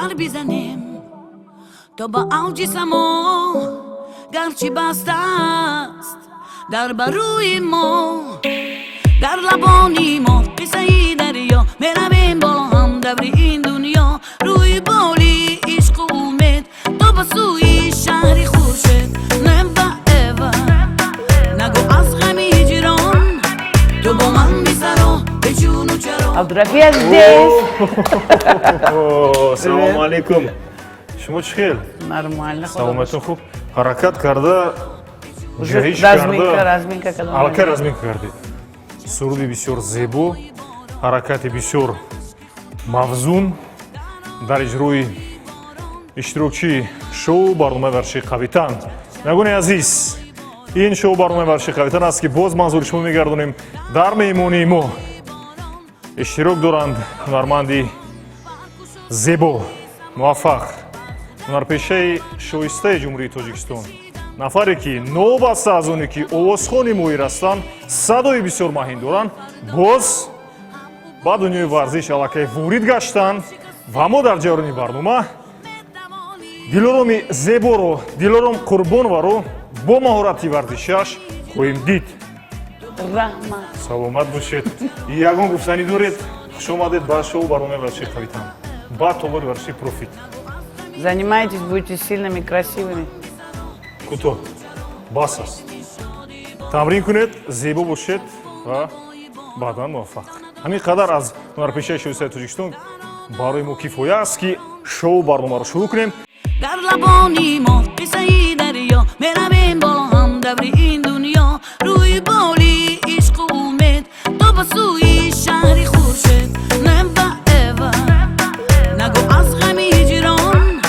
پر بزنیم تا با اوج سما گرچه بسته است در بروی ما در لبانی ما قصه ای دریا میرویم با هم دور این دنیا روی بالی عشق و امید تا به سوی شهر خورشید نبا ایوا نگو از غم هجران تو با من بیسرا به جون و چرا عبدالرفی عزیز سلام علیکم شما چی خیل؟ نرمال سلامتون خوب حرکت کرده جهش разминка کرده алка разминка кардед суруди бисёр зебо ҳаракати бисёр мавзун дар иҷрои иштирокчии шоу барномаи варзиши қавитан ягони азиз ин шоу барномаи варзиши қавитан аст ки боз манзури шумо мегардонем дар меҳмонии мо иштирок доранд ҳунарманди зебо муваффақ ҳунарпешаи шоистаи ҷумҳурии тоҷикистон нафаре ки новбаста аз оне ки овозхони моҳир ҳастанд садои бисёр маҳин доранд боз ба дунёи варзиш аллакай ворид гаштанд ва мо дар ҷараёни барнома дилороми зеборо дилором қурбонованро бо маҳорати варзишаш хоҳем дид раҳмат саломат бошед ягон гуфтанӣ доред хуш омадед ба шоу барномаи варзиши қавитан ба толори варзиши профит занимайтесь будете сильными красивыми кӯтоҳ бас аст тамрин кунед зебо бошед ва баъдан муваффақ ҳамин қадар аз ҳунарпешаи шоистаи тоҷикистон барои мо кифоя аст ки шоу барномаро шурӯъ кунем در لبانی ما قصه ای دریا میرویم با هم دور این دنیا روی بالی عشق و امید تا به سوی شهر خورشید نبا ایوا نگو از غم هجران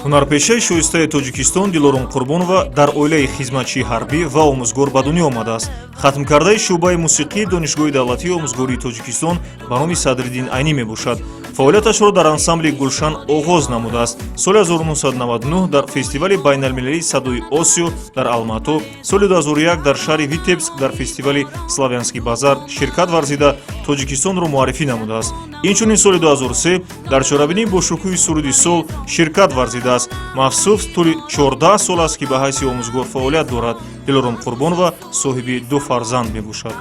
ҳунарпешаи шоистаи тоҷикистон дилором қурбонова дар оилаи хизматчии ҳарбӣ ва омӯзгор ба дунё омадааст хатмкардаи шӯъбаи мусиқии донишгоҳи давлатии омӯзгории тоҷикистон ба номи Садриддин Айнӣ мебошад фаъолияташро дар ансамбли гулшан оғоз намудааст соли 1999 дар фестивали байналмилалии садои осиё дар алмато соли 2001 дар шаҳри витебск дар фестивали славянский базар ширкат варзида тоҷикистонро муаррифӣ намудааст инчунин соли 2003 дар чорабинии бошукӯҳи суруди сол ширкат варзидааст мафсус тӯли 14 сол аст ки ба ҳайси омӯзгор фаъолият дорад дилором қурбонова соҳиби 2 фарзанд мебошад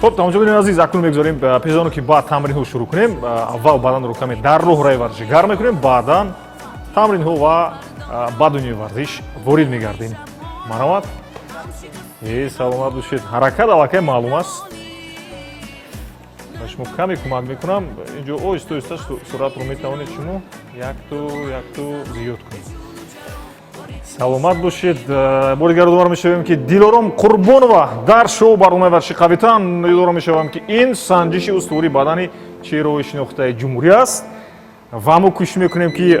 хуб тамошобинон азиз акнун мегузорем пеш аз оне ки баъд тамринҳо шурӯъ кунем аввал баданро каме дар роҳраи варзишӣ гарм мекунем баъдан тамринҳо ва ба дунёи варзиш ворид мегардем маравад саломат бошед ҳаракат аллакай маълум аст ба шумо каме кӯмак мекунам инҷо оҳиста оҳиста суръатро метавонед шумо якту зиёд кунед саломат бошед бори дигар одовар мешавем ки дилором қурбонова дар шоу барномаи варзиши қавитан ёдовар мешавам ки ин санҷиши устувории бадани чеҳрои шинохтаи ҷумҳурӣ аст ва мо кӯшиш мекунем ки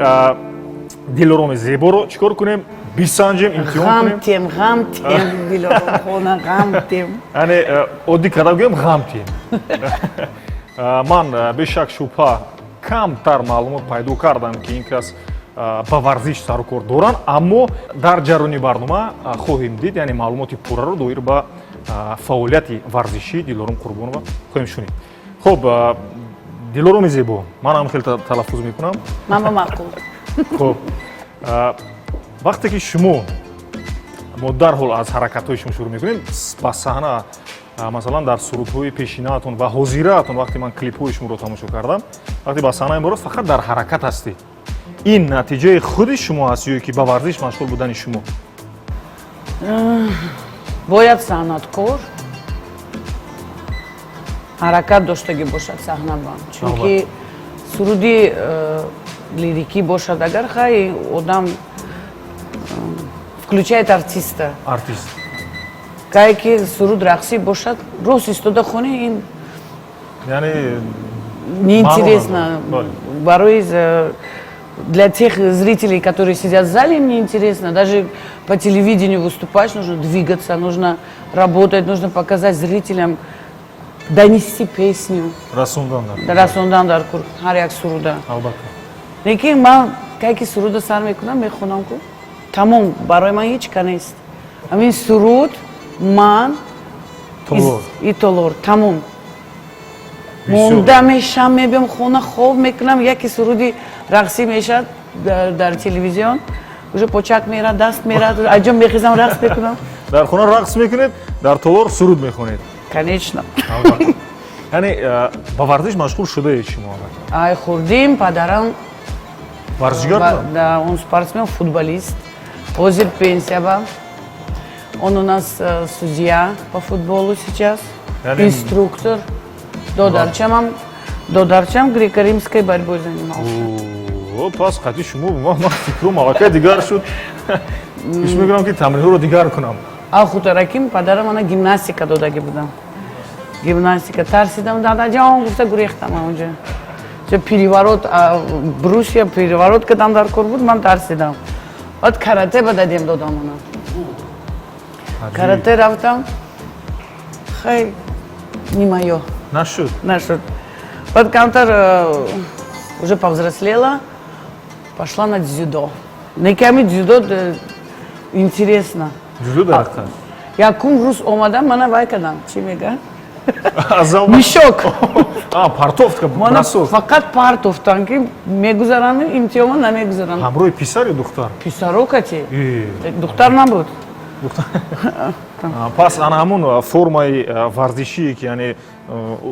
дилороми зеборо чӣ кор кунем бисанҷем имтиҳон кунем ғамтем дилоромхона ғамтем яъне оддӣ карда гӯям ғамтем ман бешак шубҳа камтар маълумот пайдо кардам ки ин кас ба варзиш сару кор доранд аммо дар ҷараёни барнома хоҳем дид яъне маълумоти пурраро доир ба фаъолияти варзиши дилором қурбонова хоҳем шунид хуб дилороми зебо ман ҳам хеле талаффуз мекунам мама маъқул хуб вақте ки шумо мо дарҳол аз ҳаракатҳои шумо шурӯъ мекунем ба саҳна масалан дар сурудҳои пешинаатон ва ҳозираатон вақте ман клипҳои шуморо тамошо кардам вақте ба саҳна меборад фақат дар ҳаракат ҳастед ин натиҷаи худи шумо аст ё ки ба варзиш машғул будани шумо бояд санъаткор ҳаракат доштагӣ бошад саҳнабан чунки суруди лирикӣ бошад агар хай одам включает артист кае ки суруд рақсӣ бошад рост истода хоне ин яъне неинтересно барои для тех зрителей, которые сидят в зале, им неинтересно. Даже по телевидению выступать нужно двигаться, нужно работать, нужно показать зрителям, донести песню. Расундан дар кур, ҳар як суруда. Лекин ман кайки суруда сар мекунам мехонам ку тамом барои ман ҳеч ка нест. Ҳамин суруд ман и толор тамом. монда мешам, мебиям хона, хоб мекунам, яке суруди рақсӣ мешад дар телевизион, уже почак мерад, даст мерад, аҷом мехизам рақс мекунам. дар хона рақс мекунед, дар толор суруд мехонед. Конечно. яъне ба варзиш машғул шудаед шумо? Ай хурдим, падарам варзишгар? да, он спортсмен, футболист, ҳозир пенсия ба. Он у нас судья по футболу сейчас, инструктор. Додарчам греко-римской борьбой занимался. Пас қатъи шумо ман фикрум аллакай дигар шуд. Фиш мекунам ки тамринҳоро дигар кунам. Хутараким падарам мана гимнастика додаги будам. Гимнастика тарсидам, дадаҷон гуфта гурехтам онҷа. Переворот, брусья переворот кардам дар кор буд, ман тарсидам. Баъд карате ба дадем додам ona. Карате рафтам. Хай нимаё. Нашуд. Под камтар уже повзрослела, пошла на дзюдо. Неками дзюдо интересно. Дзюдо дарахта? Якум рӯз омадам, мана вай кардам. Чӣ мега? Мишок. Партовка, бросок. Фақат партовтан ки мегузаранем, имтиҳон намегузаранем. Ҳамроҳи писар ё духтар? Писаро кати. Духтар набуд. Пас ана ҳамун формаи варзишие ки яъне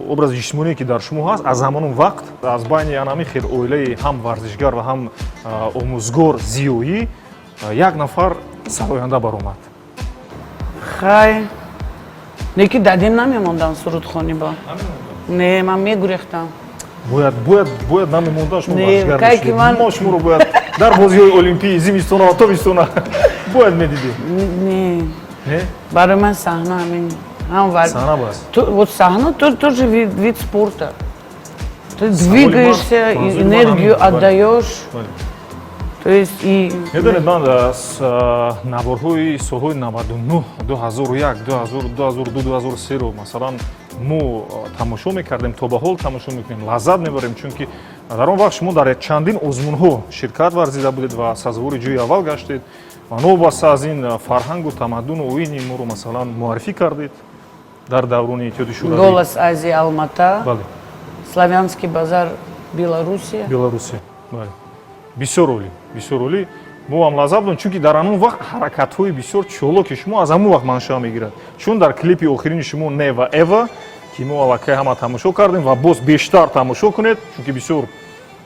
образи ҷисмоние ки дар шумо ҳаст, аз ҳамон вақт аз байни анами хел оилаи ҳам варзишгар ва ҳам омӯзгор зиёӣ як нафар сароянда баромад. Хай неки дадим намемондам сурудхонӣ ба. Не, ман мегурехтам. бояд намемондан шумо варзишгар кай ки ман мо шуморо бояд дар бозиҳои олимпии зимистона ва тобистона бояд медидед. Не, барои ман саҳна ҳамин саҳна бас. Вот саҳна тоже вид спорта. Ты двигаешься, энергию отдаешь. То есть и медонед ман наборҳои солҳои 99 2001 2002 2003-ро масалан мо тамошо мекардем, то ба ҳол тамошо мекунем, лаззат мебарем, чунки дар он вақт шумо дар чандин озмунҳо ширкат варзида будед ва сазовори ҷойи аввал гаштед ва новбаста аз ин фарҳангу тамаддуну оини моро масалан муаррифӣ кардед дар даврони иттиҳоди шӯравӣ. Голос Азии Алмата, бале, Славянский базар Белоруссия. Бале. Бисёр оли. мо ҳам лаззат будем, чунки дар анон вақт ҳаракатҳои бисёр чолоки шумо аз ҳамон вақт маншаъ мегирад. Чун дар клипи охирини шумо Нева Эва ки мо аллакай ҳама тамошо кардем ва боз бештар тамошо кунед, чунки бисёр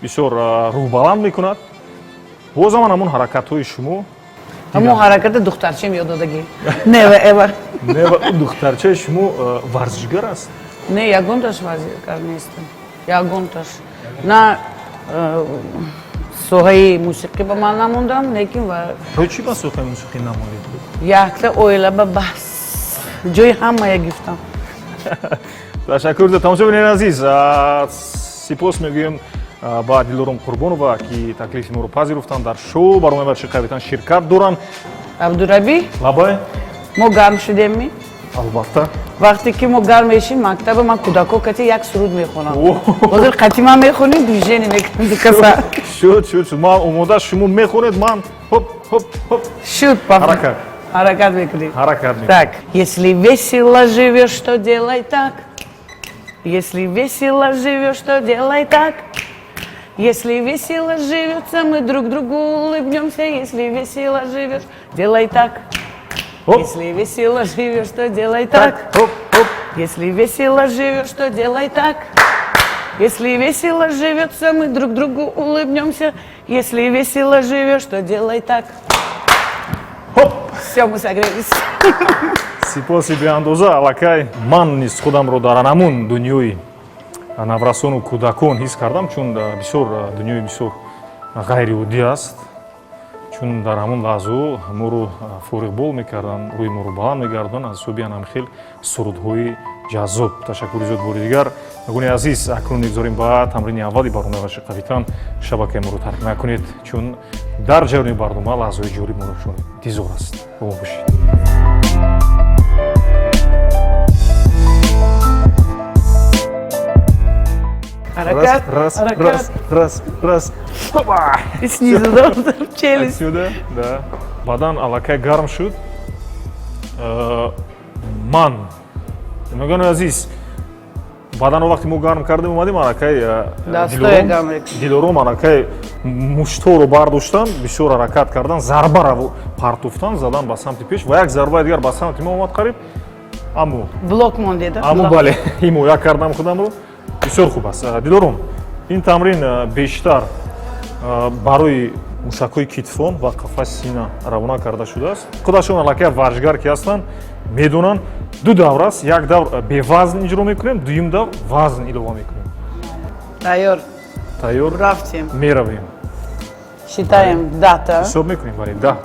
рӯҳбаланд мекунад. Боз ҳаман ҳамон ҳаракатҳои шумо. Ҳамон ҳаракати духтарчаи ёдодагӣ. Нева Эва. Нева духтарчаи шумо варзишгар аст? Не, ягонташ варзишгар нестам. Ягонташ. На соҳаи мусиқӣ ба ман намондам, лекин рои чӣ ба соҳаи мусиқӣ намондед? Якта оила ба бас. ҷои ҳамая гифтам. Ташаккур за тамошобинен азиз. Сипос мегӯем ба Дилором Қурбонова ки таклифи моро пазируфтанд дар шоу барномаи Барши Қавитан ширкат доранд. Абдураби, лабай мо гарм шудем. албатта. Вақте ки мо гарм мешим мактаба, ман кудако кати як суруд мехонам. ҳозир қатима мехонем, движение мекунем ду каса. Шуд. Ман омода, шумо мехонед, ман хоп. Шуд, Ҳаракат. Ҳаракат мекунем. Ҳаракат. Так, если весело живешь, то делай так. Если весело живешь, то делай так. Если весело живется, мы друг другу улыбнемся. Если весело живешь, делай так. Если весело живешь, то делай так. Если весело живешь, то делай так. Если весело живется, мы друг другу улыбнемся. Если весело живешь, то делай так. Все, мы согрелись. Сипоси беандоза аллакай ман низ худамро дар анамун дунёи наврасону кӯдакон ҳис кардам, чун дунёи бисёр ғайриоддӣ аст. Чун дар ҳамон лаҳзаҳо моро фориғбол мекардан, рӯи моро баланд мегардонанд аз ҳисоби анамхел сурудҳои ҷаззоб. Ташаккури зиёд бори дигар. нагони азиз, акнун мегзорем ба тамрини аввали барномаи Барши Қавитан. шабакаи моро тарк накунед, чун дар ҷараёни барнома лаҳзаҳои ҷолиб моро шумо интизор аст. ба мо бошед. Раз. И снизу, да, в челюсть. Отсюда, да. Бадан аллакай гарм шуд. Ман, нагони азиз, баъдан вақте мо гарм кардем омадем аракай дилором аракай мушторо бардоштан бисёр ҳаракат кардан зарбаро партофтан задан ба самти пеш ва як зарбаи дигар ба самти мо омад қариб аммо блок монде да аммо бале имо як кардам худамро бисёр хуб аст дилором ин тамрин бештар барои мушакҳои китфон ва қафаси сина равона карда шудааст худашон аллакай варзишгар ки ҳастанд медонанд ду давр аст як давр бевазн иҷро мекунем дуюм давр вазн илова мекунем тайёр рафтем меравем считаем дата ҳисоб мекунем бале 10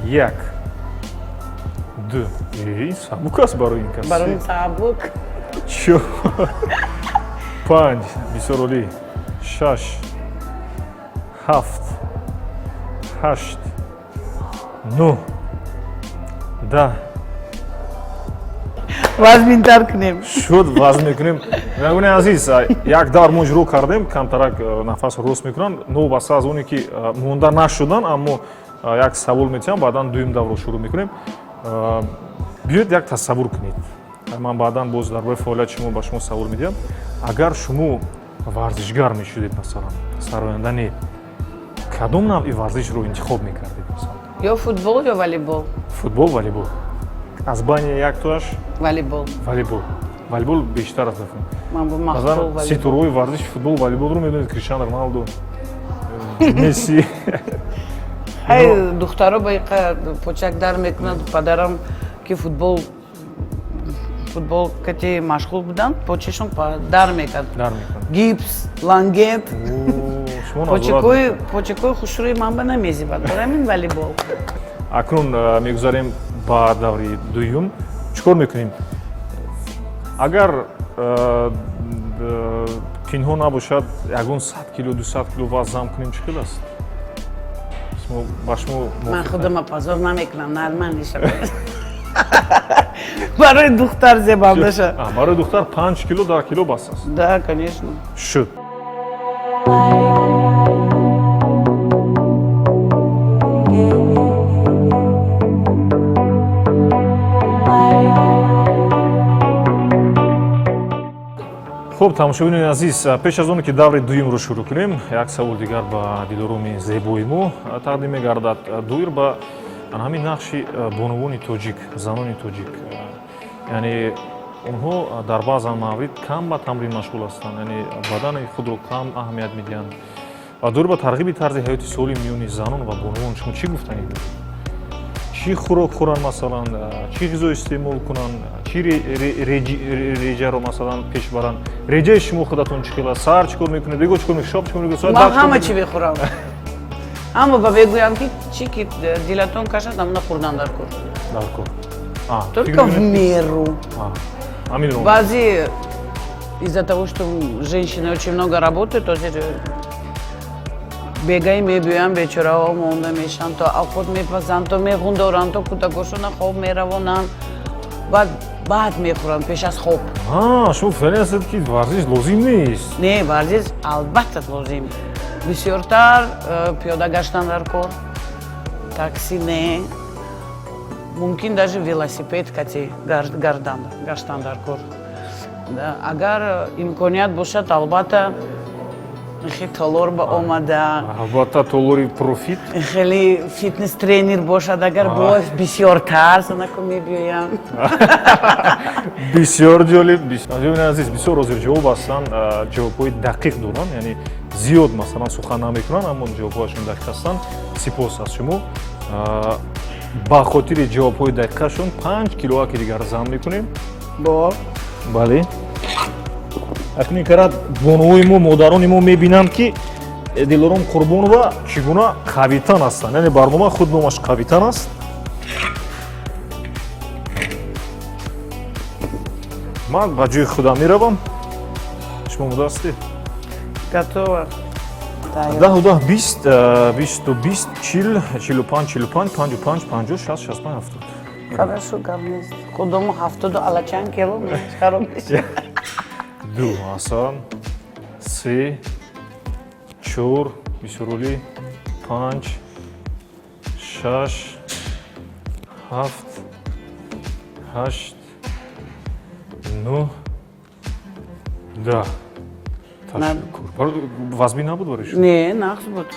як 2 сабук аст барои ин кас барои сабук 4 5 бисёр олӣ 6 7 8 9 10 вазнинтар кунем шуд вазн мекунем мегӯни азиз як давр мо ҷуро кардем камтарак нафас рост мекунанд новбаста аз оне ки монда нашудан аммо як савол метиҳам баъдан дуюм даврро шурӯъ мекунем биёед як тасаввур кунед ман баъдан боз дар бораи фаъолияти шумо ба шумо савол медиҳам агар шумо варзишгар мешудед масалан сароянда не кадом навъи варзишро интихоб мекардед масалан ё футбол ё волейбол футбол волейбол аз байни яктоаш волейбол волейбол бештар аст ман бо махсул ситораҳои варзиши футбол волейболро медонед Криштиану Роналду Месси ҳай духтаро ба почак дар мекунанд падарам ки футбол кати машғул буданд почашон дар мекард гипс лангет почакои хушрӯи ман ба намезибад барамин волейбол акнун мегузарем ба даври дуюм чӣ кор мекунем агар пинҳон набошад ягон 100 кило 200 кило вазн зам кунем чӣ хел аст ба шумо ман худама позор намекунам нормалниша барои духтар зебандаша барои духтар 5 кило 10 кило бас аст да конечно шуд хуб тамошобинони азиз пеш аз оне ки даври дуюмро шурӯъ кунем як савол дигар ба дилороми зебои мо тақдим мегардад доир ба ҳамин нақши бонувони тоҷик занони тоҷик яъне онҳо дар баъзан маврид кам ба тамрин машғул ҳастанд яъне бадани худро кам аҳамият медиҳанд ва доир ба тарғиби тарзи ҳаёти солим миёни занон ва бонувон шумо чӣ гуфтанед чӣ хӯрок хӯранд масалан чӣ ғизо истеъмол кунанд чӣ реҷаро масалан пеш баранд реҷаи шумо худатон чӣ хел аст саҳар чӣ кор мекунед бего чӣ кор мекунед шоб чӣ кор мекунед ман ҳама чӣ мехӯрам аммо ба бегӯям ки чӣ ки дилатон кашад амна хӯрдан дар кор только в меру баъзе из-за того что женщины очень много работают бегаи мебиёям бечораҳо монда мешанд то овқот мепазанд то меғундоранд то кӯдакошона хоб меравонанд баъд мехӯранд пеш аз хоб шумо фаъле ҳастед ки варзиш лозим нест не варзиш албатта лозим бисёртар пиёда гаштан дар кор такси не мумкин даже велосипед кати гаштан дар кор агар имконият бошад албатта хеле толор ба омада албатта толори профит хеле фитнес тренер бошад агар бош бисёртар санако мебиёям бисёр ҷолиб азиз бисёр ҳозир ҷавоб ҳастанд ҷавобҳои дақиқ доранд яъне зиёд масалан сухан намекунанд аммо ҷавобҳояшон дақиқ ҳастанд сипос аз шумо ба хотири ҷавобҳои дақиқашон 5 килоаки дигар зам мекунем бале акни карад бонувои мо модарони мо мебинанд ки дилором қурбонова чӣ гуна қавитан ҳастанд яъне барнома худ номаш қавитан аст ман ба ҷои худам меравам шумо мода ҳастед готова 10 20 20 40 45 45 55 50 60 65 70 хорошо гап нест худому 70 алачан кило хароб мешавад 2 асан 3 4 бисёроли 5 6 7 8 9 Да. На- Вазби набуд барои? Не, нағз буд.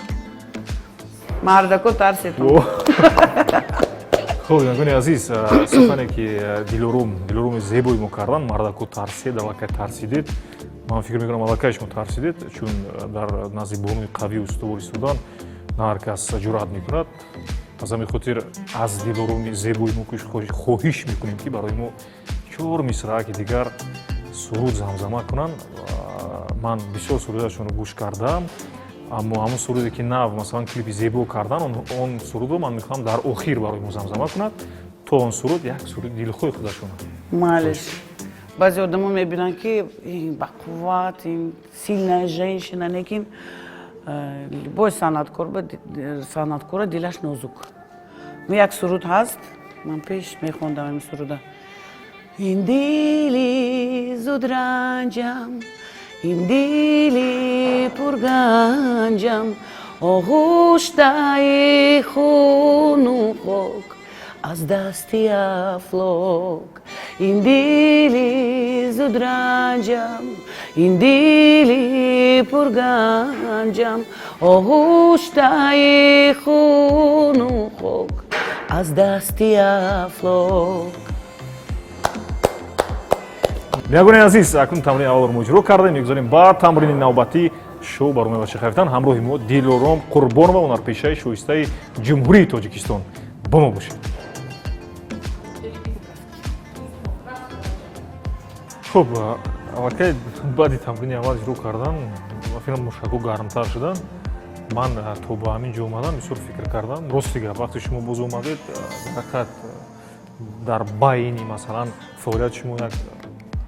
Мардако тарсетон. хуб ягони азиз сухане ки дилоруми зебои мо кардан мардако тарсед аллакай тарсидед ман фикр мекунам аллакай шумо тарсидед чун дар назди бонуи қавию устувори судан на ҳар кас ҷуръат мекунад аз ҳамин хотир аз дилоруми зебои мо хоҳиш мекунем ки барои мо 4 мисраа ки дигар суруд замзама кунанд ман бисёр сурудашонро гӯш кардам аммо ҳамон суруде ки нав масалан клипи зебо кардан он сурудро ман мехоҳам дар охир барои мо замзама кунад то он суруд як суруди дилхоҳи худашон Малиш. Баъзе одамон мебинанд ки ин бақувват, ин сильная женщина, лекин любой санъаткора дилаш нозук. Як суруд ҳаст, ман пеш мехондам ин суруда. Ин дили зуд ранҷам, ин дили пурганҷам, оғуштаи хуну хок аз дасти афлок. Ин дили зуд ранҷам, ин дили пурганҷам, оғуштаи хуну хок аз дасти афлок. меҳрубони азиз акнун тамрини аввалро муҷро кардем мегузорем ба тамрини навбатӣ шоу бароме ва шахафтан ҳамроҳи мо дилором қурбонова ҳунарпешаи шоистаи ҷумҳурии тоҷикистон ба мо бошед. хуб аллакай баъди тамрини аввал иҷро кардан фикрам мушаку гармтар шудан ман то ба ҳамин ҷо омадан бисёр фикр кардам рости гап вақте шумо боз омадед дақат дар байни масалан фаъолияти шумо як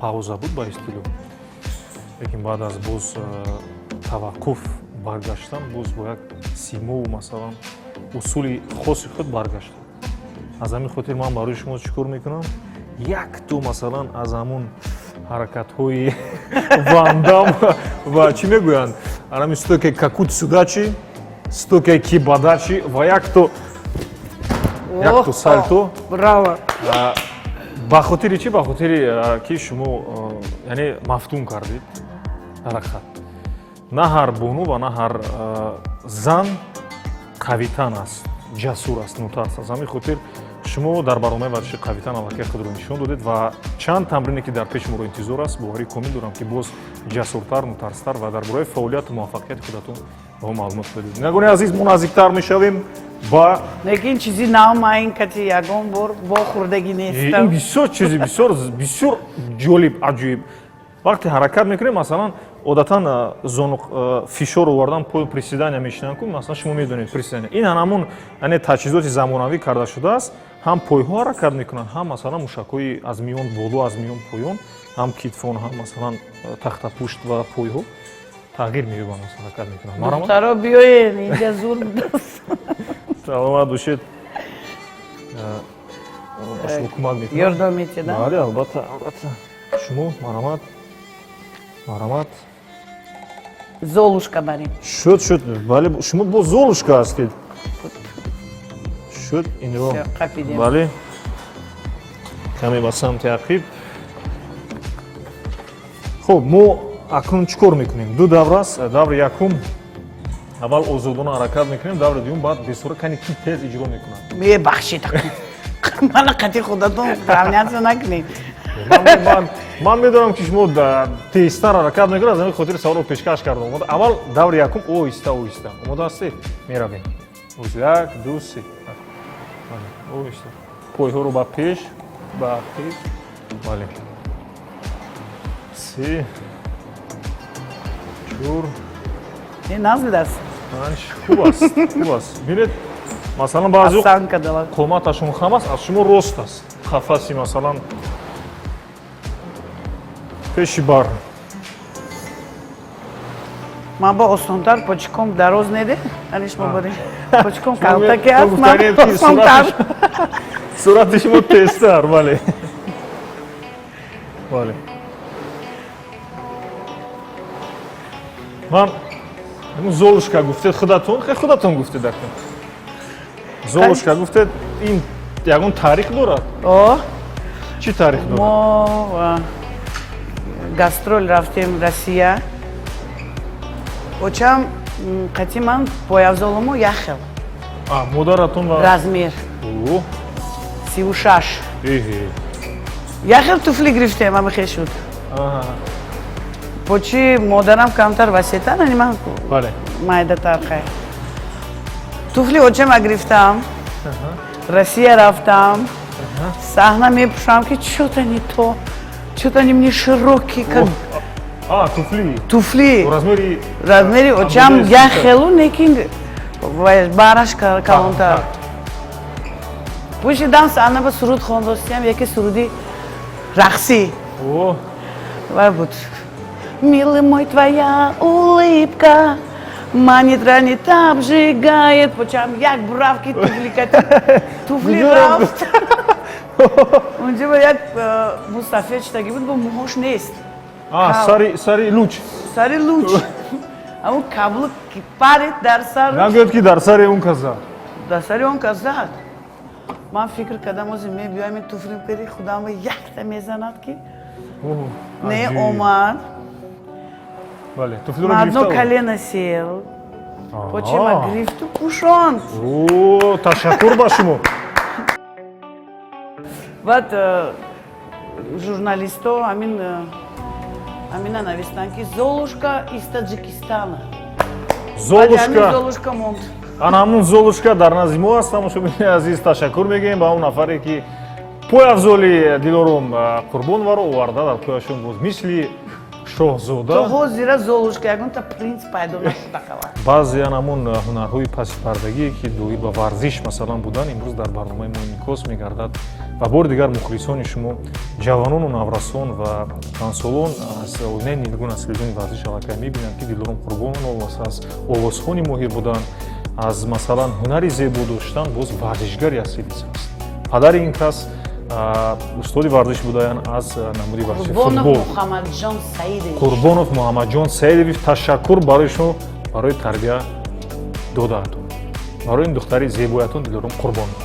пауза буд ба истилоҳ лекин баъд аз боз таваққуф баргаштан боз бо як симову масалан усули хоси худ баргаштед аз ҳамин хотир ман барои шумо чӣ кор мекунам як то масалан аз ҳамун ҳаракатҳои вандам ва чӣ мегӯянд анами стокай какут судачи стокай кибадачи ва як то сальто Браво. ба хотири чӣ ба хотири ки шумо яъне мафтун кардед дар ҳақиқат на ҳар бону ва на ҳар зан қавитан аст ҷасур аст нутарс аз ҳамин хотир шумо дар барномаи варзиши қавитан аллакай худро нишон додед ва чанд тамрине ки дар пеши моро интизор аст боварии комил дорам ки боз ҷасуртар нутарстар ва дар бораи фаъолияту муваффақияти худатон ба мо маълумот додед. Нагони азиз мо наздиктар мешавем ба Лекин чизи наомаин кати ягон бор бо хурдагӣ нестам. ин бисёр чизи бисёр ҷолиб аҷоиб вақте ҳаракат мекунем масалан одатан фишор овардан пои приседания мешинанд ку масалан шумо медонед приседания ин ҳамон яъне таҷҳизоти замонавӣ карда шудааст ҳам пойҳо ҳаракат мекунанд ҳам масалан мушакҳои аз миён боло аз миён поён ҳам китфон ҳам масалан тахтапушт ва пойҳо тағйир меёбанд ҳаракат мекунанд Духтаро биёед инҷа зур будааст. саломат бошед шумо кӯмак мекунам Ёрдом метиҳед? бале албатта шумо марҳамат Золушка барем. шуд бале шумо бо золушка ҳастед шуд инро Всё, қапидем. бале каме ба самти ақиб хуб мо акнун чӣ кор мекунем ду давр аст даври якум аввал озодона ҳаракат мекунем даври дуюм баъд бесура кани ки тез иҷро мекунад Мебахшед. Мана қати худатон сравняться накунед. ман медонам ки шумо тезтар ҳаракат мекунед аз ҳамин хотир саволро пешкаш кардам аввал даври якум оҳиста оҳиста омода ҳастед меравем як ду се оҳиста пойҳоро ба пеш ба ақиб бале се чор Назлидаст. панҷ хуб аст бинед масалан баъзе Осанка дала. қоматашон хам аст аз шумо рост аст қафаси масалан пеши бар Ман ба осонтар почком дароз неде? Ани шумо барем. Почком калтаки аст, ман осонтар. сурати шумо тезтар бале бале ман золушка гуфтед худатон гуфтед акнун золушка гуфтед ин ягон таърих дорад О, чӣ таърих дорад мо гастроль рафтем Россия. Очам қати ман появзолому яхел. Модаратун ва Размер. 36. Яхел туфли грифтем, ами хешуд. Почи модарам камтар васетан, ани ман майдатар хай. Туфли очам агрифтам. Россия рафтам. Сахна мепушам, ки что-то не то. Что-то они мне широкие, как... туфли. Туфли. В размере очам яхелу некинг бараш калонтар. Пусть дам сахна ба суруд хондостиям, яке суруди рахси. Вот. Милый мой, твоя улыбка манит, ранит, обжигает. Почам як бравки туфли рафт. اونجا باید مصطفی چتاگی بود با موهاش نیست سری لوچ سری لوچ اما کابل کی پارید در سر نگوید که در سر اون کزد در سر اون کزد من فکر کردم از می بیایم این توفلیم کردی خودم با یک تا میزند که نه اومد مردم کلینه سیل پوچی ما گرفت و پوشاند تشکر با شما Вот журналистов амина навистан ки Золушка из Таджикистана. Золушка. Золушка монд. Анамун Золушка дар назди мо ҳастам. Шумо азиз ташаккур мегӯем ба он нафаре ки пойафзоли Дилорум Қурбонованро оварда дар пӯяшон боз мисли шоҳзода. То ҳозира Золушка ягон та принц пайдо нашуда хабар. Баъзе анамун ҳунарҳои паси пардагие ки дуи ба варзиш масалан будан имрӯз дар барномаи мо инъикос мегардад. ва бори дигар мухлисони шумо ҷавонону наврасон ва тансолон аз оинаи нилгу наслидони варзиш аллакай мебинанд ки Дилорум Қурбонова аз овозхони моҳир будан аз масалан ҳунари зебо доштан боз варзишгари асилис аст. падари ин кас устоди варзиш будаян аз намуди варзиши футбол Қурбонов Муҳаммадҷон Саидович ташаккур барои шумо барои тарбия додаатон барои ин духтари зебоятон Дилорум Қурбонова.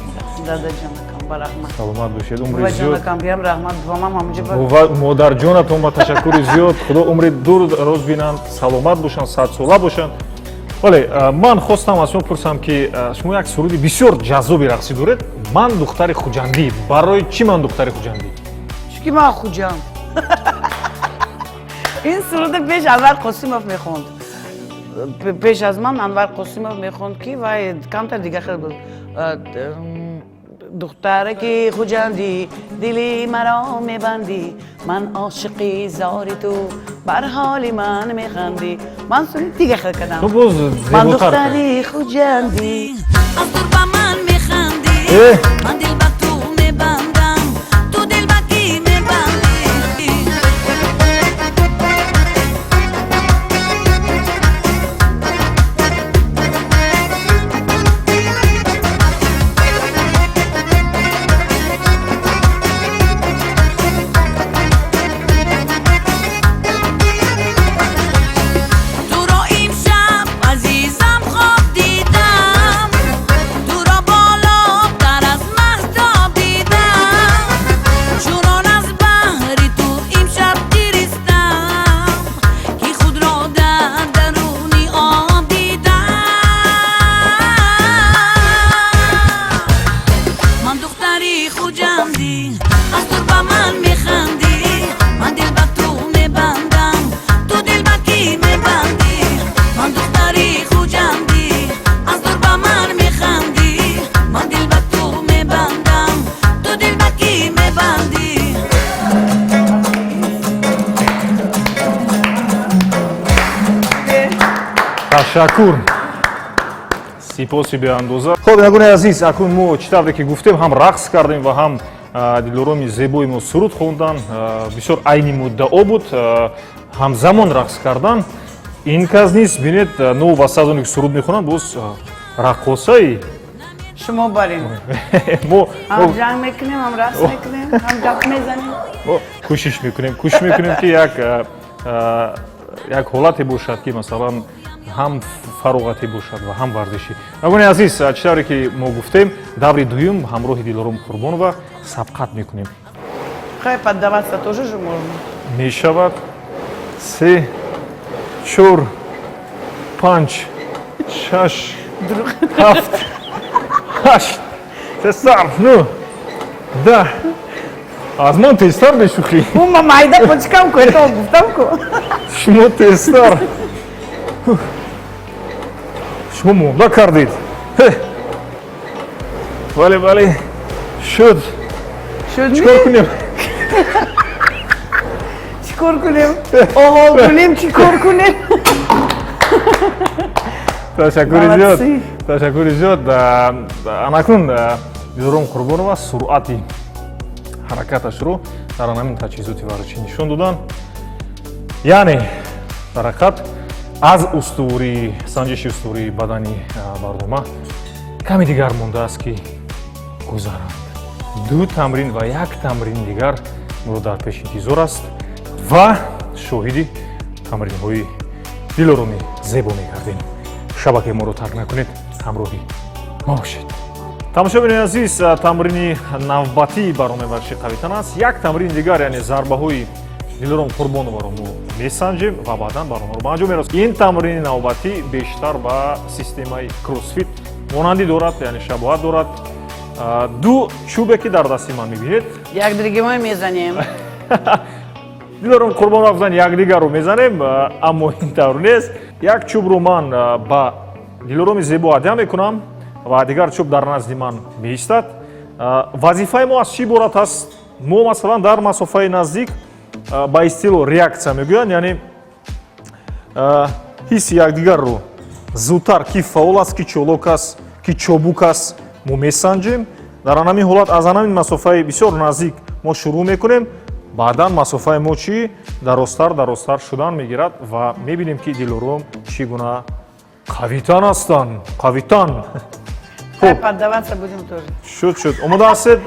саломат бошед умри зиёд модарҷонатон ба ташаккури зиёд худо умри дур роз бинанд саломат бошанд садсола бошанд. вале ман хостам аз шумо пурсам ки шумо як суруди бисёр ҷаззоби рақсӣ доред. ман духтари хуҷандӣ. барои чӣ ман духтари хуҷандӣ? чунки ман хуҷам. ин суруди пеш Анвар Қосимов мехонд. пеш аз ман Анвар Қосимов мехонд ки вай камтар дига хел буд. دختره که خوجندی دلی مرا میبندی من عاشقی زاری تو بر حال من میخندی من سونی دیگه خیلی کردم من دختری خوجندی از دور با من میخندی من دل با تو میبندم تو دل با کی میبندی ташаккур. сипоси беандоза. хоб нагони азиз акун мо чӣ тавре ки гуфтем ҳам рақс кардем ва ҳам Дилороми зебои мо суруд хондан бисёр айни муддао буд ҳамзамон рақс кардан. ин кас низ бинед нов васазоне ки суруд мехонанд боз раққосаи شما بریم هم جنگ میکنیم هم رقص میکنیم هم دف میزنیم کوشش میکنیم که یک حالتی باشد که مثلا هم فراغتی باشد و هم ورزشی. نگونی عزیز چطوری که ما گفتیم دوری دویم همراه دلارم قربانова سبقت میکنیم. خیلی поддаваться тоже же можно. میشود 3 4 5 6 7 8 тестар ну да азмон тестар бешухи Ума майда почкамку, это гуфтамку. шумо тестар шумо монда кардид бале шуд чикор кунем Чикор кунем. Ого, кунем, чикор кунем. ташаккури зиёд анакун дилором Қурбонова суръати ҳаракаташро дар ҳамин таҷҳизоти варзишӣ нишон доданд. яъне дар ҳақиқат аз устувории санҷиши устувории бадани барнома каме дигар мондааст ки гузаранд. 2 тамрин ва 1 тамрини дигар моро дар пеш интизор аст ва шоҳиди тамринҳои дилороми зебо мегардем. шабакаи моро тарк накунед, ҳамроҳи ма бошед. тамошобини азиз, тамрини навбатии барномаи варзиши қавитан аст. як тамрини дигар, яъне зарбаҳои Дилором Қурбоноваро мо месанҷем ва баъдан барномаро ба анҷом мерасонем. ин тамрини навбатӣ бештар ба системаи кроссфит монандӣ дорад, яъне шабоҳат дорад. 2 чӯбе ки дар дасти ман мебинед, Як другимой мезанем. Дилором Қурбонов гуфтанд якдигарро мезанем, аммо ин тавр нест. як чӯбро ман ба дилороми зебо ҳадия мекунам ва дигар чӯб дар назди ман меистад. вазифаи мо аз чӣ иборат аст? мо масалан дар масофаи наздик ба истилоҳ реаксия мегӯянд, яъне ҳисси якдигарро зудтар ки фаъол аст, ки чолок аст, ки чобук аст мо месанҷем. дар ҳамин ҳолат аз ҳамин масофаи бисёр наздик мо шурӯъ мекунем. баъдан масофаи мо чӣ дарозтар шудан мегирад ва мебинем ки дилором чӣ гуна қавитан ҳастанд. қавитан. Давай поддаваться будем тоже. шуд омода ҳастед?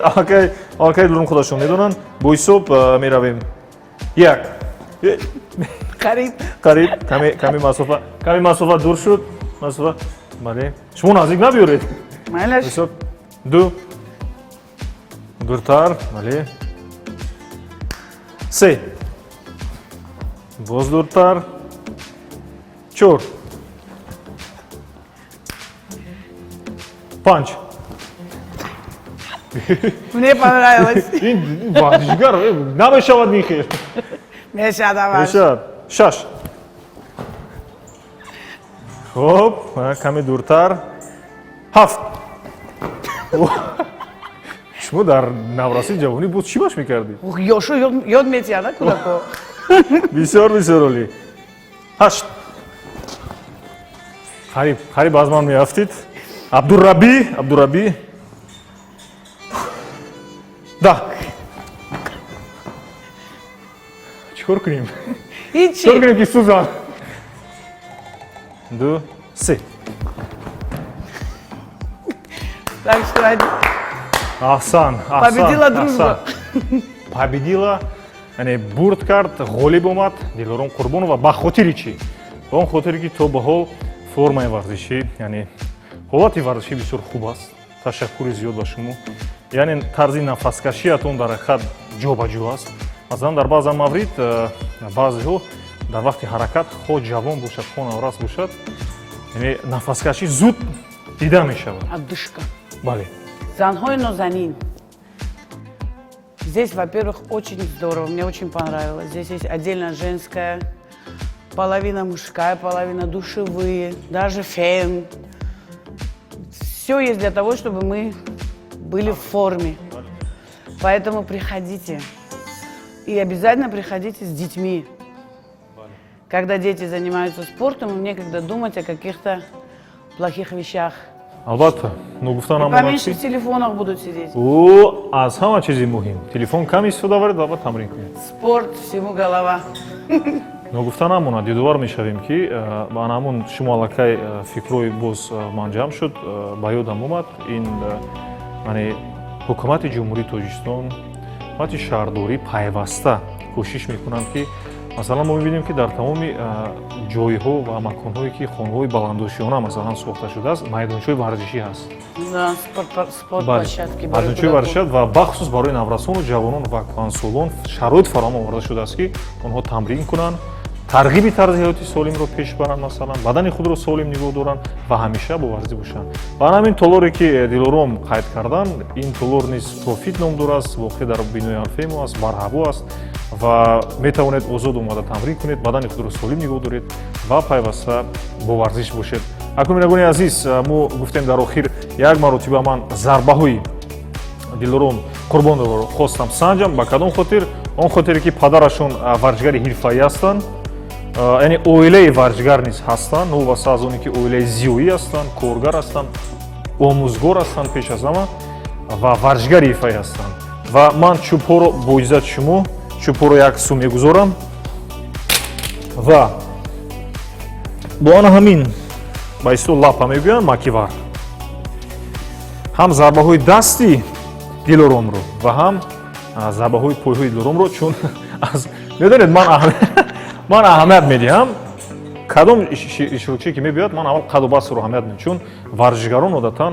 аллакай дилором худашон медонанд. бо ҳисоб меравем. як Қариб. каме масофа дур шуд. бале шумо наздик набиёред. Майляш. ҳисоб 2 дуртар. бале 3 боз дуртар. 4 5 Мне понравилось. ин варзишгар намешавад михел. Мешадаваш. 6 хоб каме дуртар. 7 шумо дар навраси ҷавонӣ боз чӣ баш мекардӣ? Ёшо ёд метия, да, кудако? бисёр олӣ. 8 қариб аз ман меафтид. Абдурабби. Да. чикор кунем? Ҳичи. чикор кунем ки сӯзанд? 2 3 Так что аҳсан. победила дружба. победила, яъне бурд кард, ғолиб омад Дилором Қурбонова. ба хотири чӣ? ба он хотире ки то ба ҳол формаи варзишӣ, яъне ҳолати варзишӣ бисёр хуб аст. ташаккури зиёд ба шумо. яъне тарзи нафаскашиятон дар ҳақиқат ҷобаҷӯ аст. масалан дар баъза маврид баъзеҳо дар вақти ҳаракат хо ҷавон бошад, хо наврас бошад, яъне нафаскашӣ зуд дида мешавад. Отдышка. бале Занхой, но занин. Здесь, во-первых, очень здорово, мне очень понравилось. Здесь есть отдельно женская, половина мужская, половина душевые, даже фен. Все есть для того, чтобы мы были в форме. Поэтому приходите. И обязательно приходите с детьми. Когда дети занимаются спортом, им некогда думать о каких-то плохих вещах. албатта ногуфтан ҳам Поменьше в телефонах будут сидеть. аз ҳама чизи муҳим телефон кам истифода баред ва тамрин кунед. Спорт, всему голова. ногуфтан ҳамона дидовар мешавем ки ба ҳамон шумо аллакай фикрои боз манҷам шуд. ба ёдам омад ин яъне ҳукумати ҷумҳурии Тоҷикистон ҳукумати шаҳрдорӣ пайваста кӯшиш мекунанд ки масалан мо мебинем ки дар тамоми ҷойҳо ва маконҳое ки хонаҳои баландошиёна масалан сохта шудааст майдончаҳои варзишӣ ҳаст. Да, спортплощадки. майдончаҳои варзишат ва бахусус барои наврасону ҷавонон ва кӯҳансолон шароит фароҳам оварда шудааст ки онҳо тамрин кунанд тарғиби тарзи ҳаёти солимро пеш баранд, масалан бадани худро солим нигоҳ доранд ва ҳамеша бо варзиш бошанд. Ва ҳамин толоре ки Дилором қайд карданд, ин толор низ профит номдор аст, воқеъ дар бинои Алфемо аст, барҳаво аст ва метавонед озод омада тамрин кунед, бадани худро солим нигоҳ доред ва пайваста бо варзиш бошед. Акунинагони азиз, мо гуфтем дар охир як маротиба ман зарбаҳои Дилором Қурбоновро хостам санҷам. Ба кадом хотир? Он хотире ки падарашон варзишгари ҳирфаӣ ҳастанд, яъне оилаи варзишгар низ ҳастанд, ну ва сазоне ки оилаи зиёӣ ҳастанд, коргар ҳастанд, омӯзгор ҳастанд пеш аз ҳама ва варзишгари ҳирфаӣ ҳастанд. Ва ман чӯбҳоро бо иҷозати шумо чӯбҳоро як су мегузорам ва бо ана ҳамин ба истол лапа мегӯям макивар. ҳам зарбаҳои дасти Дилоромро ва ҳам зарбаҳои пойҳои Дилоромро, чун медонед ман аҳамият медиҳам кадом иштирокчие ки мебиёяд, ман аввал қаду басро аҳамият медиҳам, чун варзишгарон одатан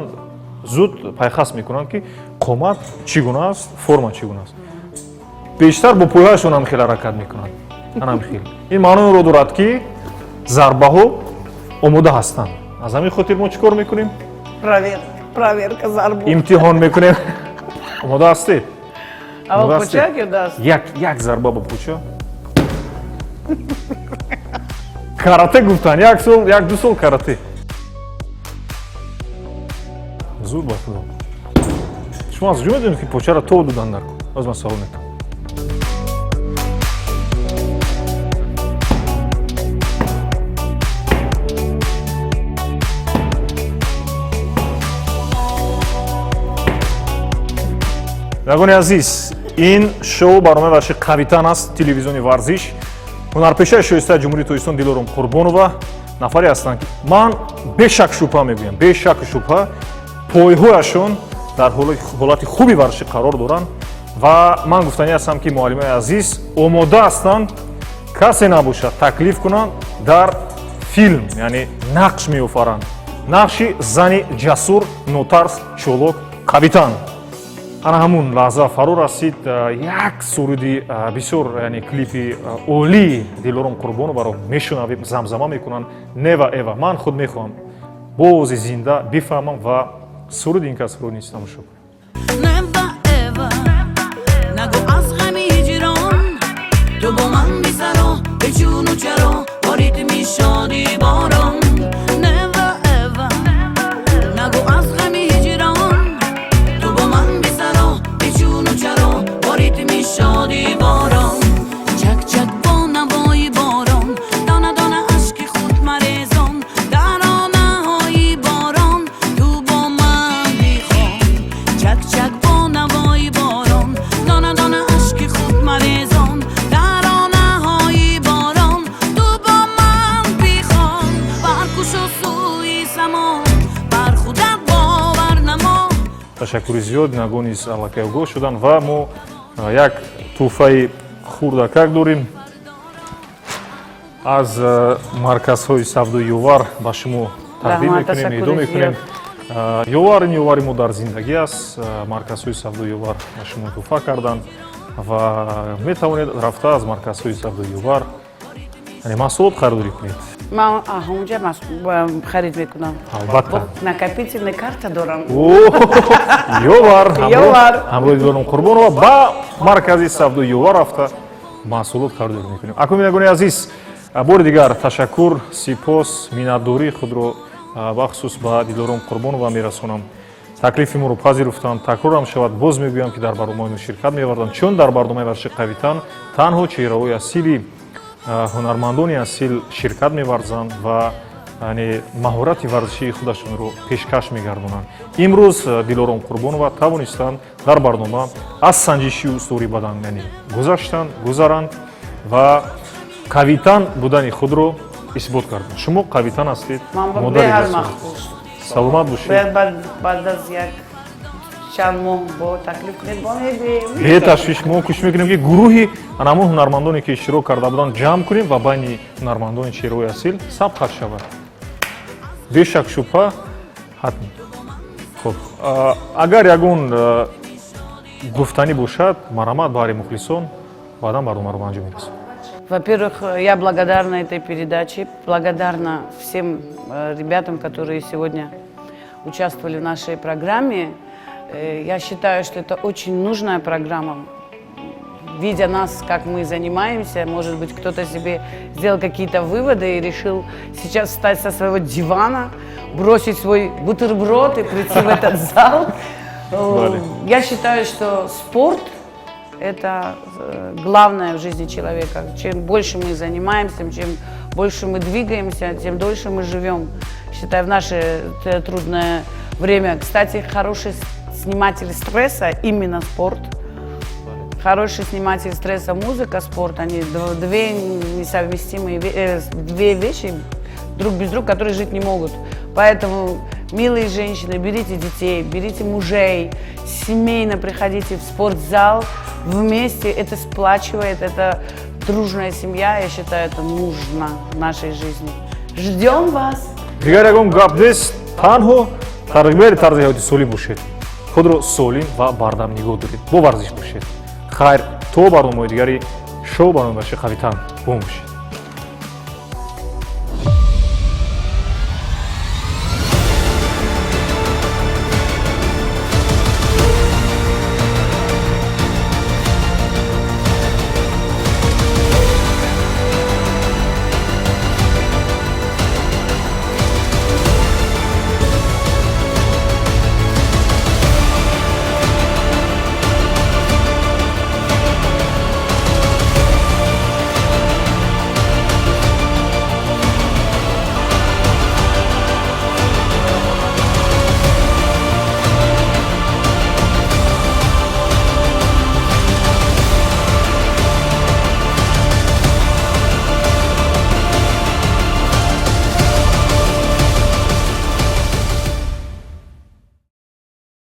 зуд пайхас мекунанд ки қомат чӣ гуна аст, форма чӣ гуна аст. Бештар бо пойҳояшон ҳам хел ҳаракат мекунанд. Ин маъноро дорад ки зарбаҳо омода ҳастанд. аз ҳамин хотир мо чӣ кор мекунем? Проверка зарбу. Имтиҳон мекунем. Омода ҳастед? А пучак ё даст? Як зарба ба пуча. Карате гуфтан, як ду сол карате. Зуд ба худо. Шумо аз ҷо медонед ки почаро то додан дар кун. Аз ман савол метавонам. Ягони азиз, ин шоу барномаи варзиши Қавитан аст, телевизиони варзиш. ҳунарпешаи шоистаи ҷумҳурии Тоҷикистон Дилором Қурбонова нафаре ҳастанд ки ман бешак шубҳа мегӯям, бешаку шубҳа пойҳояшон дар ҳолати хуби варзишӣ қарор доранд ва ман гуфтанӣ ҳастам ки муаллимаи азиз омода ҳастанд касе набошад таклиф кунанд дар филм, яъне нақш меофаранд. нақши зани ҷасур, нотарс, чолок Қавитан. ана ҳамун лаҳза фаро расид, як суруди бисёр клипи олии Дилором Қурбоноваро мешунавем, замзама мекунанд нева эва. Ман худ мехоҳам бози зинда бифаҳмам ва суруди ин касро низ тамошо кунам. Never ever نگو از غم هجران تو با من بی سر و به جون و چرا با ریتمی شادی باران Never ever نگو از غم هجران تو با من بی سر و به جون و چرا با ریتمی شادی باران چک چک با نوای باران دانه دانه اشک خود مریزان در آنه های باران تو با من بیخوان چک چک با نوای باران دانه دانه اشک خود مریزان در آنه های باران تو با من بیخوان برکش و سوی سمان بر خودت باور نما. Ташаккури зиёд нагониз аллакай огоҳ шуданд ва мо як тӯҳфаи хурдакак дорем аз марказҳои савдои ёвар ба шумо тақдим мекунем, эҳдо мекунем. Ёвар ин ёвари мо дар зиндагӣ аст. Марказҳои савдои ёвар ба шумо тӯҳфа карданд ва метавонед рафта аз марказҳои савдои ёвар маҳсулот харидорӣ кунед. Ман ҳонҷа харид мекунам. Албатта. Накопительная карта дорам. Ёвар ҳамроҳи Дилором Қурбонова ба маркази савдои ёвар рафта маҳсулот харидорӣ мекунем. Акунинагони азиз, бори дигар ташаккур, сипос, миннатдории худро бахусус ба Дилором Қурбонова мерасонам. таклифи моро пазируфтанд. Такрорам шавад, боз мегӯям ки дар барномаи ширкат меварданд, чун дар барномаи варзиши Қавитан танҳо чеҳраҳои асили ҳунармандони асил ширкат меварзанд ва маҳорати варзишии худашонро пешкаш мегардонанд. Имрӯз Дилором Қурбонова тавонистанд дар барнома аз санҷиши устувори бадан гузаранд ва Қавитан будани худро исбот карданд. Шумо Қавитан ҳастед? Модари саломат бошед. Баъд аз як чанд моҳ бо таклиф кунед бонедем. Бе ташвиш, мо кӯшиш мекунем ки гурӯҳи анамон ҳунармандоне ки иштирок карда буданд ҷамъ кунем ва байни ҳунармандони чеҳраҳои асил сабқат шавад. Бешак шубҳа ҳатм. Хуб, агар ягон гуфтанӣ бошад, марҳамат ба аҳли мухлисон, баъдан барномаро ба анҷом мерасонем. Во-первых, я благодарна этой передаче, благодарна всем ребятам, которые сегодня участвовали в нашей программе. Я считаю, что это очень нужная программа. Видя нас, как мы занимаемся, может быть, кто-то себе сделал какие-то выводы и решил сейчас встать со своего дивана, бросить свой бутерброд и прийти в этот зал. Я считаю, что спорт – это главное в жизни человека. Чем больше мы занимаемся, чем больше мы двигаемся, тем дольше мы живем. Считаю, в наше трудное время. Кстати, хороший сниматель стресса – именно спорт. Хороший сниматель стресса, музыка, спорт, они две несовместимые две вещи друг без друга, которые жить не могут. Поэтому, милые женщины, берите детей, берите мужей, семейно приходите в спортзал, вместе, это сплачивает, это дружная семья, я считаю, это нужно в нашей жизни. Ждем вас! Дигарагон гапдес танҳо тарғибари тарзи ҳаёти солим бошед. Худро солим ва бардам нигоҳ доред. Бо варзиш бошед. Хайр, то барномаи дигари шоу барномаи Қавитан бом бошед.